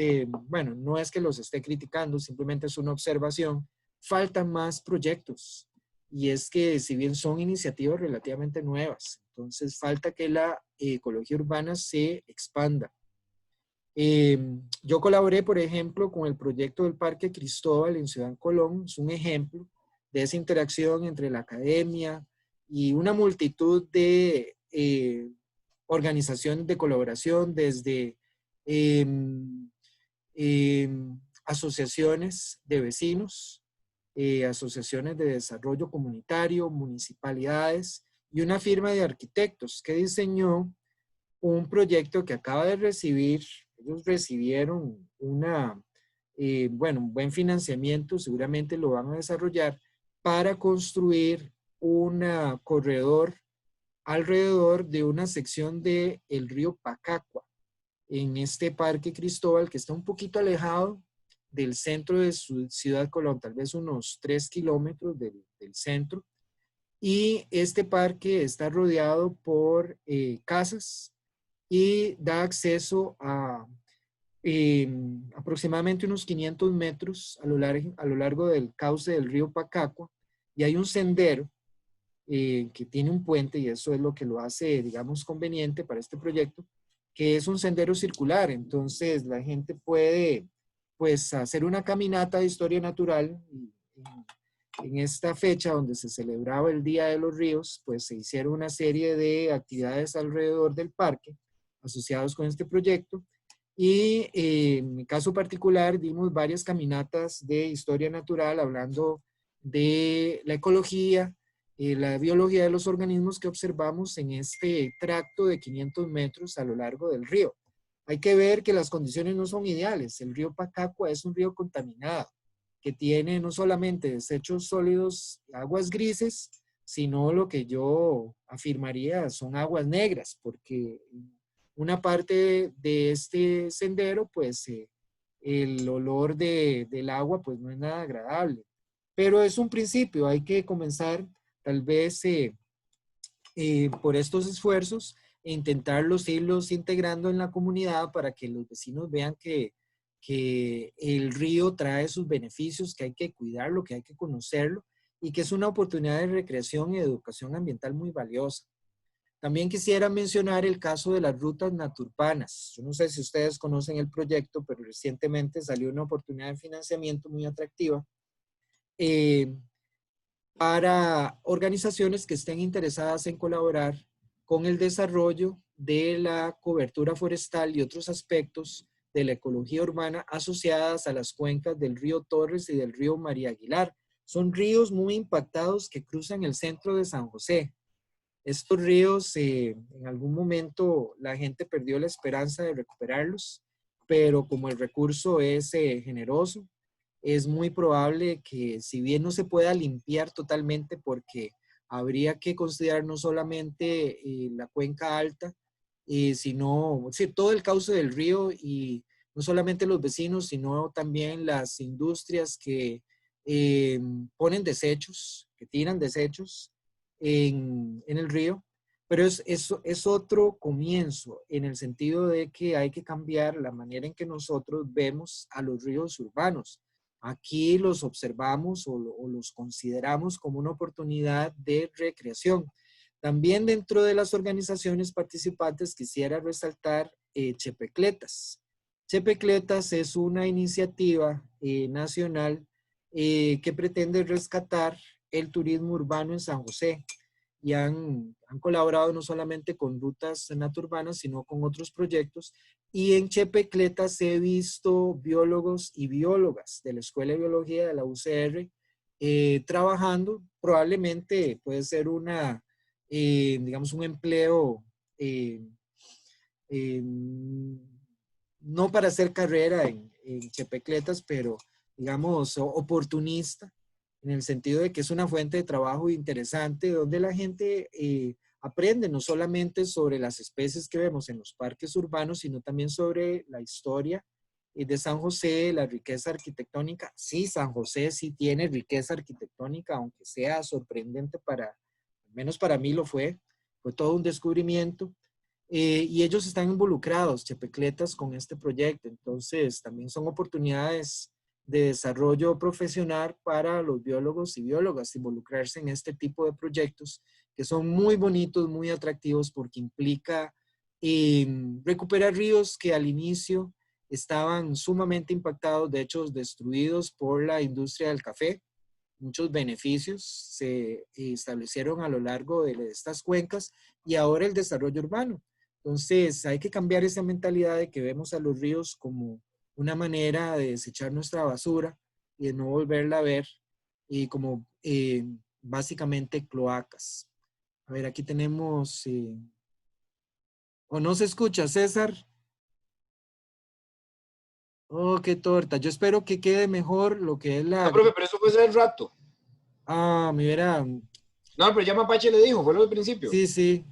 bueno, no es que los esté criticando, simplemente es una observación, faltan más proyectos. Y es que si bien son iniciativas relativamente nuevas, entonces falta que la ecología urbana se expanda. Yo colaboré, por ejemplo, con el proyecto del Parque Cristóbal en Ciudad Colón. Es un ejemplo de esa interacción entre la academia y una multitud de organizaciones de colaboración, desde asociaciones de vecinos, asociaciones de desarrollo comunitario, municipalidades y una firma de arquitectos que diseñó un proyecto que acaba de recibir. Ellos recibieron bueno, un buen financiamiento, seguramente lo van a desarrollar para construir un corredor alrededor de una sección del río Pacagua en este Parque Cristóbal, que está un poquito alejado del centro de Ciudad Colón, tal vez unos 3 kilómetros del centro. Y este parque está rodeado por casas y da acceso a aproximadamente unos 500 metros a lo largo del cauce del río Pacagua, y hay un sendero que tiene un puente, y eso es lo que lo hace, digamos, conveniente para este proyecto, que es un sendero circular. Entonces la gente puede, pues, hacer una caminata de historia natural. En esta fecha donde se celebraba el Día de los Ríos, pues se hicieron una serie de actividades alrededor del parque asociados con este proyecto. Y en mi caso particular dimos varias caminatas de historia natural hablando de la ecología, la biología de los organismos que observamos en este tracto de 500 metros a lo largo del río. Hay que ver que las condiciones no son ideales. El río Pacagua es un río contaminado que tiene no solamente desechos sólidos, aguas grises, sino lo que yo afirmaría son aguas negras, porque una parte de este sendero, pues el olor del agua pues no es nada agradable. Pero es un principio, hay que comenzar tal vez por estos esfuerzos e intentarlos irlos integrando en la comunidad para que los vecinos vean que el río trae sus beneficios, que hay que cuidarlo, que hay que conocerlo, y que es una oportunidad de recreación y educación ambiental muy valiosa. También quisiera mencionar el caso de las rutas naturpanas. Yo no sé si ustedes conocen el proyecto, pero recientemente salió una oportunidad de financiamiento muy atractiva para organizaciones que estén interesadas en colaborar con el desarrollo de la cobertura forestal y otros aspectos de la ecología urbana asociadas a las cuencas del río Torres y del río María Aguilar. Son ríos muy impactados que cruzan el centro de San José. Estos ríos, en algún momento la gente perdió la esperanza de recuperarlos, pero como el recurso es generoso, es muy probable que, si bien no se pueda limpiar totalmente, porque habría que considerar no solamente la cuenca alta, sino sí, todo el cauce del río, y no solamente los vecinos, sino también las industrias que ponen desechos, que tiran desechos en el río. Pero es otro comienzo, en el sentido de que hay que cambiar la manera en que nosotros vemos a los ríos urbanos. Aquí los observamos o los consideramos como una oportunidad de recreación. También dentro de las organizaciones participantes quisiera resaltar Chepecletas. Chepecletas es una iniciativa nacional que pretende rescatar el turismo urbano en San José, y han colaborado no solamente con rutas natururbanas, sino con otros proyectos. Y en Chepecletas he visto biólogos y biólogas de la Escuela de Biología de la UCR trabajando. Probablemente puede ser digamos, un empleo no para hacer carrera en Chepecletas, pero digamos oportunista, en el sentido de que es una fuente de trabajo interesante donde la gente aprende no solamente sobre las especies que vemos en los parques urbanos, sino también sobre la historia de San José, la riqueza arquitectónica. Sí, San José sí tiene riqueza arquitectónica, aunque sea sorprendente al menos para mí lo fue todo un descubrimiento. Y ellos están involucrados, Chepecletas, con este proyecto. Entonces, también son oportunidades de desarrollo profesional para los biólogos y biólogas involucrarse en este tipo de proyectos que son muy bonitos, muy atractivos, porque implica recuperar ríos que al inicio estaban sumamente impactados, de hecho destruidos por la industria del café. Muchos beneficios se establecieron a lo largo de estas cuencas, y ahora el desarrollo urbano. Entonces hay que cambiar esa mentalidad de que vemos a los ríos como una manera de desechar nuestra basura y de no volverla a ver, y como básicamente cloacas. A ver, aquí tenemos, ¿o no se escucha, César? Oh, qué torta. Yo espero que quede mejor lo que es No, profe, pero eso fue hace rato. Ah, mira. No, pero ya Mapache le dijo, fue lo del principio. Sí, sí.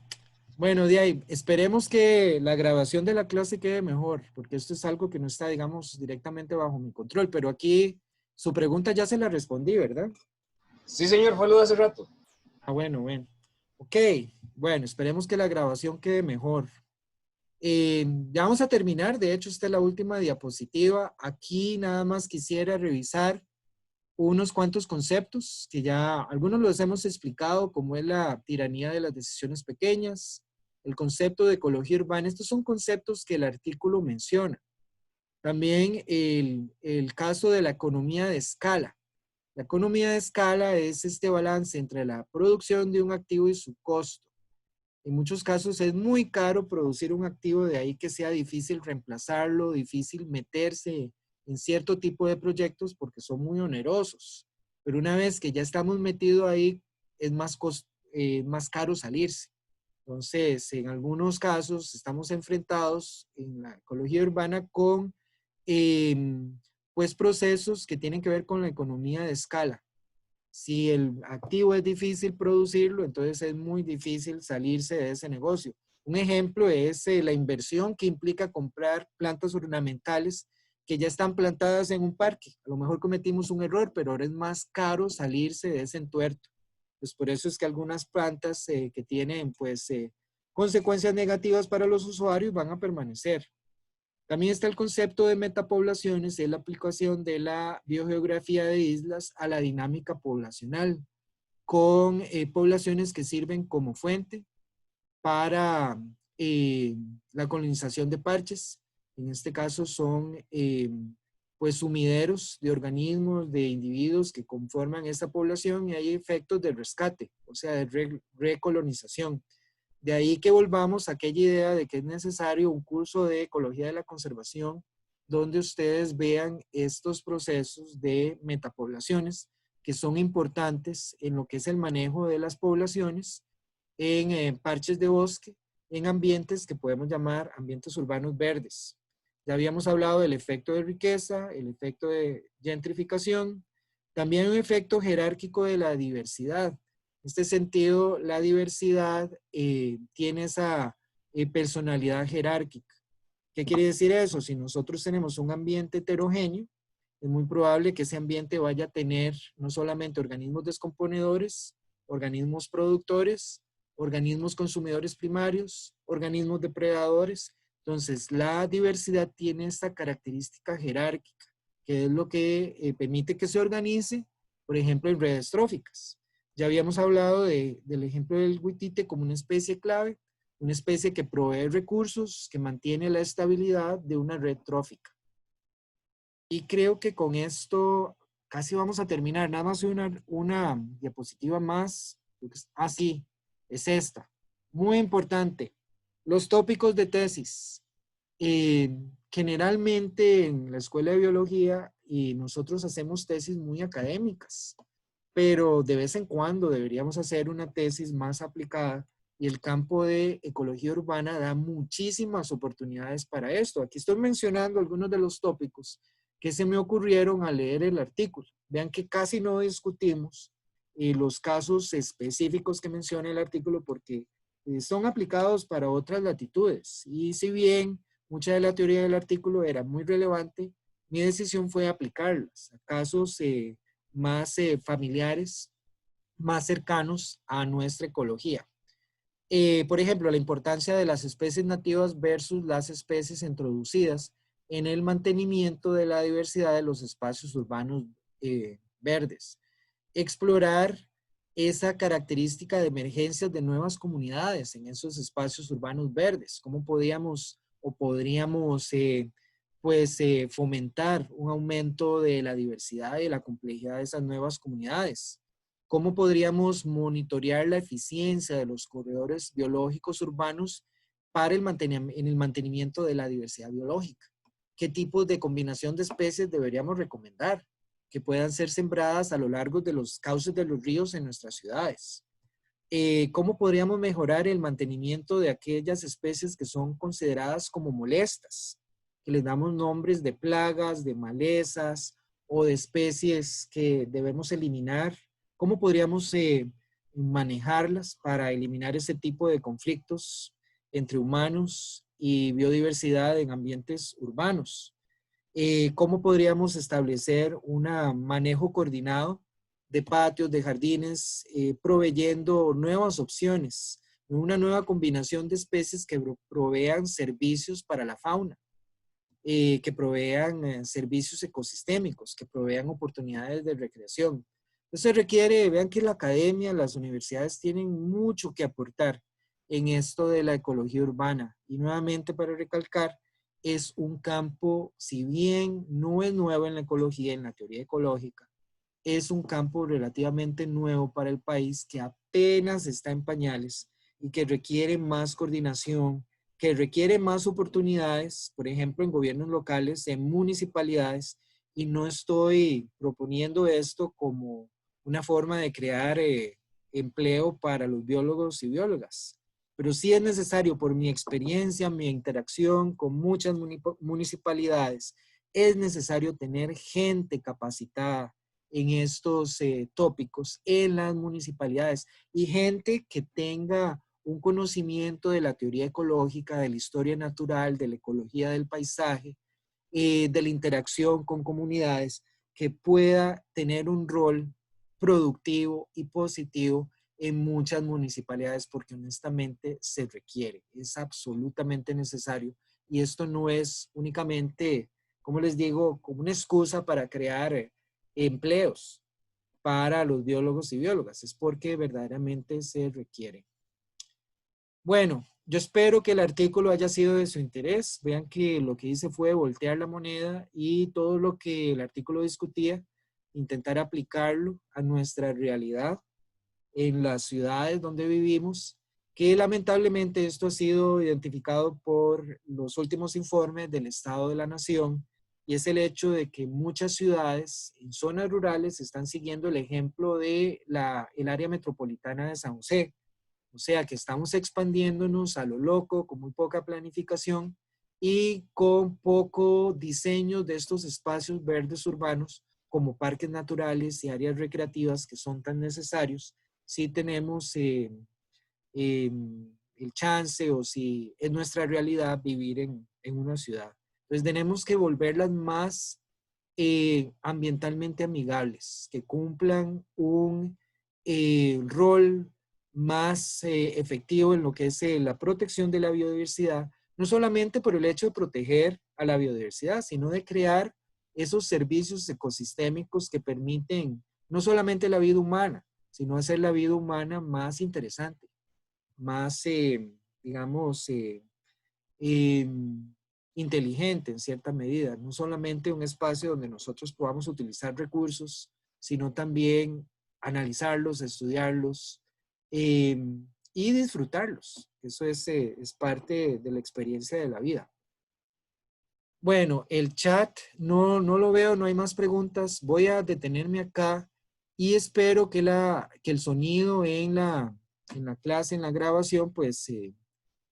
Bueno, de ahí, esperemos que la grabación de la clase quede mejor, porque esto es algo que no está, digamos, directamente bajo mi control, pero aquí su pregunta ya se la respondí, ¿verdad? Sí, señor, fue lo de hace rato. Ah, bueno, bueno. Ok, bueno, esperemos que la grabación quede mejor. Ya vamos a terminar, de hecho, esta es la última diapositiva. Aquí nada más quisiera revisar unos cuantos conceptos que ya algunos los hemos explicado, como es la tiranía de las decisiones pequeñas, el concepto de ecología urbana. Estos son conceptos que el artículo menciona. También el caso de la economía de escala. La economía de escala es este balance entre la producción de un activo y su costo. En muchos casos es muy caro producir un activo, de ahí que sea difícil reemplazarlo, difícil meterse en cierto tipo de proyectos porque son muy onerosos. Pero una vez que ya estamos metidos ahí, es más caro salirse. Entonces, en algunos casos estamos enfrentados en la ecología urbana con pues procesos que tienen que ver con la economía de escala. Si el activo es difícil producirlo, entonces es muy difícil salirse de ese negocio. Un ejemplo es la inversión que implica comprar plantas ornamentales que ya están plantadas en un parque. A lo mejor cometimos un error, pero ahora es más caro salirse de ese entuerto. Pues por eso es que algunas plantas que tienen pues consecuencias negativas para los usuarios van a permanecer. También está el concepto de metapoblaciones, es la aplicación de la biogeografía de islas a la dinámica poblacional. con poblaciones que sirven como fuente para la colonización de parches. En este caso son pues sumideros de organismos, de individuos que conforman esta población, y hay efectos de rescate, o sea, de recolonización. De ahí que volvamos a aquella idea de que es necesario un curso de ecología de la conservación donde ustedes vean estos procesos de metapoblaciones que son importantes en lo que es el manejo de las poblaciones en parches de bosque, en ambientes que podemos llamar ambientes urbanos verdes. Ya habíamos hablado del efecto de riqueza, el efecto de gentrificación, también un efecto jerárquico de la diversidad. En este sentido, la diversidad tiene esa personalidad jerárquica. ¿Qué quiere decir eso? Si nosotros tenemos un ambiente heterogéneo, es muy probable que ese ambiente vaya a tener no solamente organismos descomponedores, organismos productores, organismos consumidores primarios, organismos depredadores. Entonces, la diversidad tiene esta característica jerárquica, que es lo que permite que se organice, por ejemplo, en redes tróficas. Ya habíamos hablado del ejemplo del huitite como una especie clave, una especie que provee recursos, que mantiene la estabilidad de una red trófica. Y creo que con esto casi vamos a terminar. Nada más una diapositiva más. Ah, sí, es esta. Muy importante. Los tópicos de tesis. Generalmente en la escuela de biología y nosotros hacemos tesis muy académicas, pero de vez en cuando deberíamos hacer una tesis más aplicada, y el campo de ecología urbana da muchísimas oportunidades para esto. Aquí estoy mencionando algunos de los tópicos que se me ocurrieron al leer el artículo. Vean que casi no discutimos los casos específicos que menciona el artículo porque son aplicados para otras latitudes. Y si bien mucha de la teoría del artículo era muy relevante, mi decisión fue aplicarlas a casos más familiares, más cercanos a nuestra ecología. Por ejemplo, la importancia de las especies nativas versus las especies introducidas en el mantenimiento de la diversidad de los espacios urbanos verdes. Explorar esa característica de emergencias de nuevas comunidades en esos espacios urbanos verdes. ¿Cómo podríamos fomentar un aumento de la diversidad y la complejidad de esas nuevas comunidades? ¿Cómo podríamos monitorear la eficiencia de los corredores biológicos urbanos para en el mantenimiento de la diversidad biológica? ¿Qué tipos de combinación de especies deberíamos recomendar que puedan ser sembradas a lo largo de los cauces de los ríos en nuestras ciudades? ¿Cómo podríamos mejorar el mantenimiento de aquellas especies que son consideradas como molestas? Que les damos nombres de plagas, de malezas o de especies que debemos eliminar. ¿Cómo podríamos manejarlas para eliminar ese tipo de conflictos entre humanos y biodiversidad en ambientes urbanos? ¿Cómo podríamos establecer un manejo coordinado de patios, de jardines, proveyendo nuevas opciones, una nueva combinación de especies que provean servicios para la fauna, que provean servicios ecosistémicos, que provean oportunidades de recreación? Eso requiere, vean que la academia, las universidades tienen mucho que aportar en esto de la ecología urbana. Y nuevamente para recalcar, es un campo, si bien no es nuevo en la ecología, en la teoría ecológica, es un campo relativamente nuevo para el país que apenas está en pañales y que requiere más coordinación, que requiere más oportunidades, por ejemplo, en gobiernos locales, en municipalidades, y no estoy proponiendo esto como una forma de crear empleo para los biólogos y biólogas. Pero sí es necesario, por mi experiencia, mi interacción con muchas municipalidades, es necesario tener gente capacitada en estos tópicos en las municipalidades y gente que tenga un conocimiento de la teoría ecológica, de la historia natural, de la ecología del paisaje, de la interacción con comunidades, que pueda tener un rol productivo y positivo en muchas municipalidades, porque honestamente se requiere, es absolutamente necesario. Y esto no es únicamente, como les digo, como una excusa para crear empleos. para los biólogos y biólogas, es porque verdaderamente se requiere. Bueno, yo espero que el artículo haya sido de su interés. Vean que lo que hice fue voltear la moneda y todo lo que el artículo discutía, intentar aplicarlo a nuestra realidad en las ciudades donde vivimos, que lamentablemente esto ha sido identificado por los últimos informes del Estado de la Nación, y es el hecho de que muchas ciudades en zonas rurales están siguiendo el ejemplo de el área metropolitana de San José. O sea que estamos expandiéndonos a lo loco, con muy poca planificación y con poco diseño de estos espacios verdes urbanos como parques naturales y áreas recreativas que son tan necesarios si tenemos el chance o si es nuestra realidad vivir en una ciudad. Entonces tenemos que volverlas más ambientalmente amigables, que cumplan un rol más efectivo en lo que es la protección de la biodiversidad, no solamente por el hecho de proteger a la biodiversidad, sino de crear esos servicios ecosistémicos que permiten no solamente la vida humana, sino hacer la vida humana más interesante, más, digamos, eh, inteligente en cierta medida, no solamente un espacio donde nosotros podamos utilizar recursos, sino también analizarlos, estudiarlos y disfrutarlos. Eso es parte de la experiencia de la vida. Bueno, el chat no lo veo, no hay más preguntas. Voy a detenerme acá y espero que el sonido en la clase, en la grabación, pues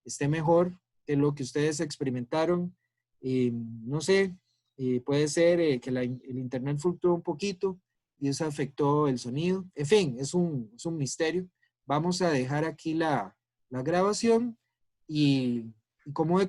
esté mejor que lo que ustedes experimentaron. No sé, puede ser que el internet fluctuó un poquito y eso afectó el sonido. En fin, es un misterio. Vamos a dejar aquí la grabación y como he